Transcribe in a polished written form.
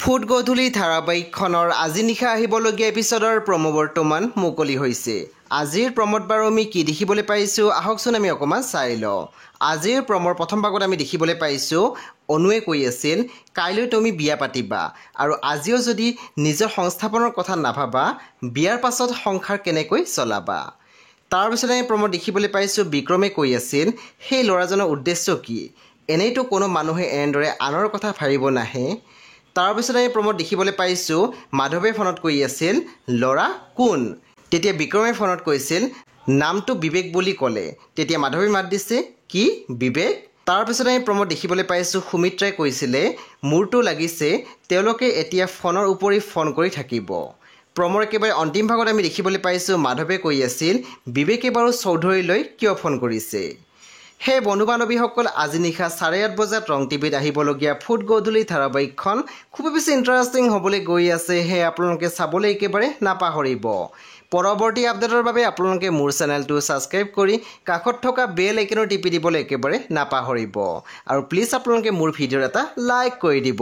Food গধূলি ধাৰাবাহিকখনৰ আজি নিশা আহিবলগীয়া এপিছডৰ প্ৰমো বৰ্তমান মুকলি হৈছে। আজিৰ প্ৰমোত বাৰু আমি কি দেখিবলৈ পাইছোঁ আহকচোন আমি অকণমান চাই লওঁ। আজিৰ প্ৰমোৰ প্ৰথম ভাগত আমি দেখিবলৈ পাইছোঁ অনুৱে কৈ আছিল কাইলৈ তুমি বিয়া পাতিবা আৰু আজিও যদি নিজৰ সংস্থাপনৰ কথা নাভাবা বিয়াৰ পাছত সংসাৰ কেনেকৈ চলাবা। তাৰপিছত আমি প্ৰমোত দেখিবলৈ পাইছোঁ বিক্ৰমে কৈ আছিল সেই ল'ৰাজনৰ উদ্দেশ্য কি, এনেইতো কোনো মানুহে এনেদৰে আনৰ কথা ভাবিব নাহে। তাৰপিছত আমি প্ৰমোত দেখিবলৈ পাইছোঁ মাধৱে ফোনত কৈ আছিল ল'ৰা কোন, তেতিয়া বিক্ৰমে ফোনত কৈছিল নামটো বিবেক বুলি ক'লে, তেতিয়া মাধৱে মাত দিছে কি বিবেক। তাৰপিছত আমি প্ৰমোত দেখিবলৈ পাইছোঁ সুমিত্ৰাই কৈছিলে মোৰতো লাগিছে তেওঁলোকে এতিয়া ফোনৰ উপৰি ফোন কৰি থাকিব। প্ৰমোৰ একেবাৰে অন্তিম ভাগত আমি দেখিবলৈ পাইছোঁ মাধৱে কৈ আছিল বিবেকে বাৰু চৌধুৰীলৈ কিয় ফোন কৰিছে। সেই বন্ধু বান্ধৱীসকল আজি নিশা 8:30 বজাত ৰং টিভিত আহিবলগীয়া ফুড গধূলি ধাৰাবাহিকখন খুব বেছি ইণ্টাৰেষ্টিং হ'বলৈ গৈ আছে, সেয়ে আপোনালোকে চাবলৈ একেবাৰে নাপাহৰিব। পৰৱৰ্তী আপডেটৰ বাবে আপোনালোকে মোৰ চেনেলটো ছাবস্ক্ৰাইব কৰি কাষত থকা বেল আইকনত টিপি দিবলৈ একেবাৰে নাপাহৰিব আৰু প্লিজ আপোনালোকে মোৰ ভিডিঅ'ৰ এটা লাইক কৰি দিব।